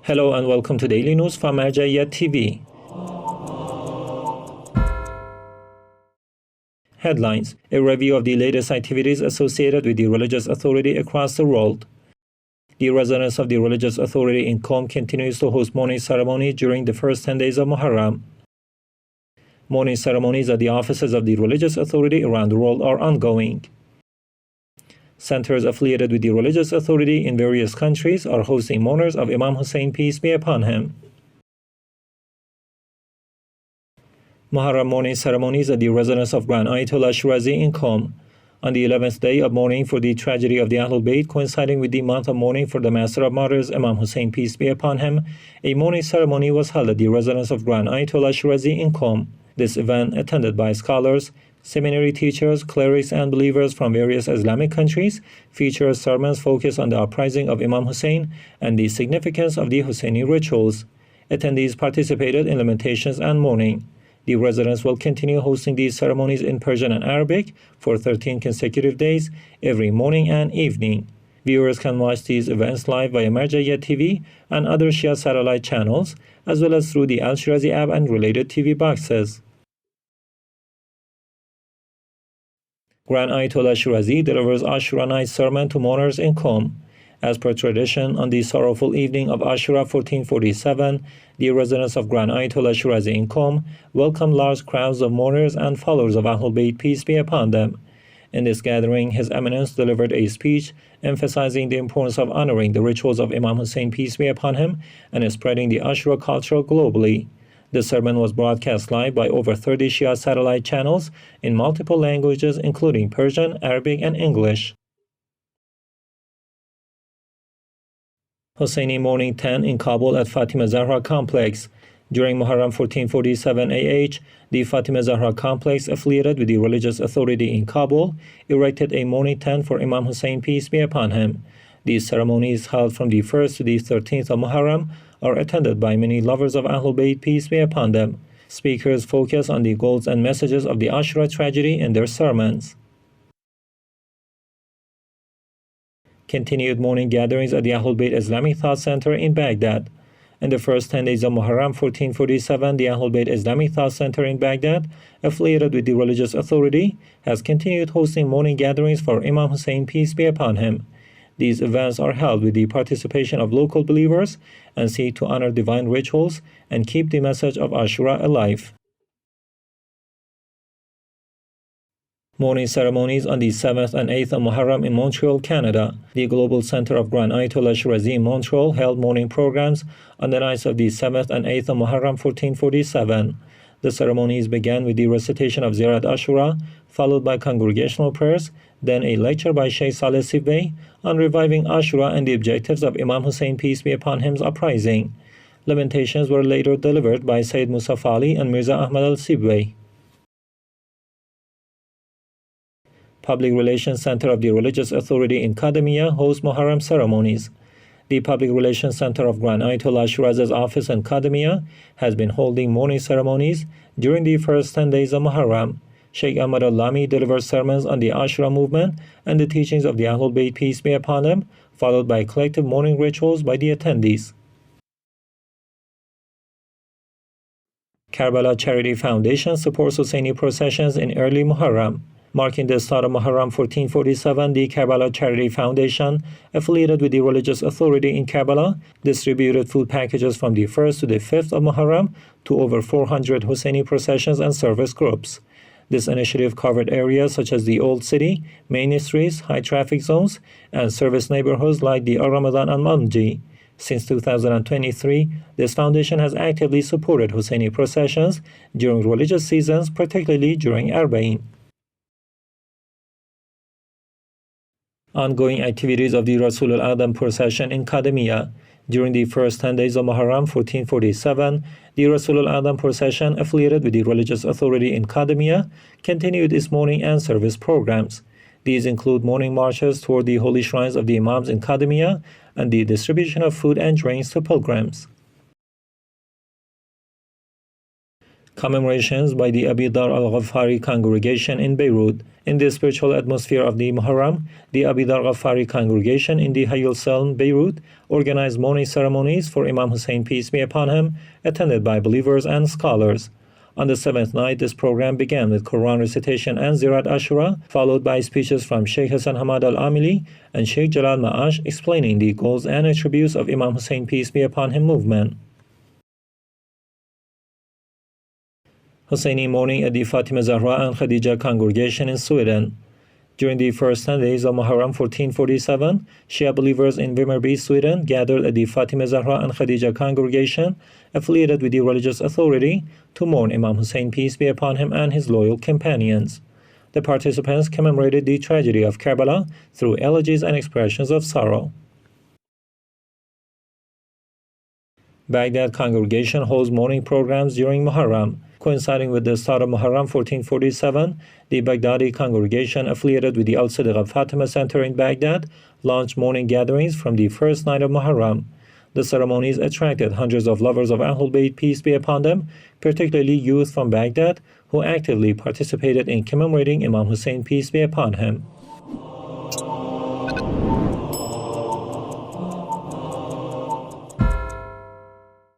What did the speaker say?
Hello and welcome to Daily News from Marja'iyat TV. Headlines: a review of the latest activities associated with the religious authority across the world. The residence of the religious authority in Qom continues to host mourning ceremonies during the first 10 days of Muharram. Mourning ceremonies at the offices of the religious authority around the world are ongoing. Centers affiliated with the religious authority in various countries are hosting mourners of Imam Hussein, peace be upon him. Muharram mourning ceremonies at the residence of Grand Ayatollah Shirazi in Qom. On the 11th day of mourning for the tragedy of the Ahlulbayt, coinciding with the month of mourning for the Master of Martyrs, Imam Hussein, peace be upon him, a mourning ceremony was held at the residence of Grand Ayatollah Shirazi in Qom. This event, attended by scholars, seminary teachers, clerics, and believers from various Islamic countries, features sermons focused on the uprising of Imam Hussein and the significance of the Husayni rituals. Attendees participated in lamentations and mourning. The residence will continue hosting these ceremonies in Persian and Arabic for 13 consecutive days, every morning and evening. Viewers can watch these events live via Marja'iyat TV and other Shia satellite channels, as well as through the Al-Shirazi app and related TV boxes. Grand Ayatollah Shirazi delivers Ashura night sermon to mourners in Qom. As per tradition, on the sorrowful evening of Ashura 1447, the residents of Grand Ayatollah Shirazi in Qom welcomed large crowds of mourners and followers of Ahlulbayt, peace be upon them. In this gathering, His Eminence delivered a speech emphasizing the importance of honoring the rituals of Imam Hussein, peace be upon him, and spreading the Ashura culture globally. The sermon was broadcast live by over 30 Shia satellite channels in multiple languages, including Persian, Arabic, and English. Husayni Mourning 10 in Kabul at Fatima Zahra Complex. During Muharram 1447 AH, the Fatima Zahra Complex, affiliated with the religious authority in Kabul, erected a mourning tent for Imam Hussein, peace be upon him. These ceremonies, held from the 1st to the 13th of Muharram, are attended by many lovers of Ahlulbayt, peace be upon them. Speakers focus on the goals and messages of the Ashura tragedy in their sermons. Continued mourning gatherings at the Ahlulbayt Islamic Thought Center in Baghdad. In the first 10 days of Muharram 1447, the Ahlulbayt Islamic Thought Center in Baghdad, affiliated with the religious authority, has continued hosting mourning gatherings for Imam Hussein, peace be upon him. These events are held with the participation of local believers and seek to honor divine rituals and keep the message of Ashura alive. Mourning ceremonies on the 7th and 8th of Muharram in Montreal, Canada. The Global Center of Grand Ayatollah Shirazi in Montreal held mourning programs on the nights of the 7th and 8th of Muharram 1447. The ceremonies began with the recitation of Ziyarat Ashura, followed by congregational prayers, then a lecture by Sheikh Saleh Sibway on reviving Ashura and the objectives of Imam Hussein, peace be upon him's uprising. Lamentations were later delivered by Sayyid Musaf Ali and Mirza Ahmad al-Sibway. Public Relations Center of the Religious Authority in Kadhimiya hosts Muharram ceremonies. The Public Relations Center of Grand Ayatollah Shirazi's office in Kadhimiya has been holding mourning ceremonies during the first 10 days of Muharram. Sheikh Ahmad al-Lami delivers sermons on the Ashura movement and the teachings of the Ahlulbayt, peace be upon them, followed by collective mourning rituals by the attendees. Karbala Charity Foundation supports Husayni processions in early Muharram. Marking the start of Muharram 1447, the Karbala Charity Foundation, affiliated with the religious authority in Karbala, distributed food packages from the 1st to the 5th of Muharram to over 400 Husayni processions and service groups. This initiative covered areas such as the Old City, main streets, high traffic zones, and service neighborhoods like the Ramadan and Manji. Since 2023, this foundation has actively supported Husayni processions during religious seasons, particularly during Arba'in. Ongoing activities of the Rasul al procession in Kadhimiya. During the first 10 days of Muharram 1447, the Rasul al procession, affiliated with the religious authority in Kadhimiya, continued its mourning and service programs. These include morning marches toward the holy shrines of the Imams in Kadhimiya and the distribution of food and drinks to pilgrims. Commemorations by the Dharr al-Ghifari congregation in Beirut. In the spiritual atmosphere of the Muharram, the Dharr al-Ghifari congregation in the Hayul Selm, Beirut, organized mourning ceremonies for Imam Hussein, peace be upon him, attended by believers and scholars. On the seventh night, this program began with Quran recitation and Ziyarat Ashura, followed by speeches from Sheikh Hassan Hamad al-Amili and Sheikh Jalal Ma'ash explaining the goals and attributes of Imam Hussein, peace be upon him movement. Husayni mourning at the Fatima, Zahra and Khadija congregation in Sweden. During the first 10 days of Muharram 1447, Shia believers in Vimmerby, Sweden gathered at the Fatima, Zahra and Khadija congregation affiliated with the religious authority to mourn Imam Hussein, peace be upon him, and his loyal companions. The participants commemorated the tragedy of Karbala through elegies and expressions of sorrow. Baghdad congregation holds mourning programs during Muharram. Coinciding with the start of Muharram 1447, the Baghdadi congregation affiliated with the Al-Siddiqa Fatima Center in Baghdad launched mourning gatherings from the first night of Muharram. The ceremonies attracted hundreds of lovers of Ahlulbayt, peace be upon them, particularly youth from Baghdad, who actively participated in commemorating Imam Hussein, peace be upon him.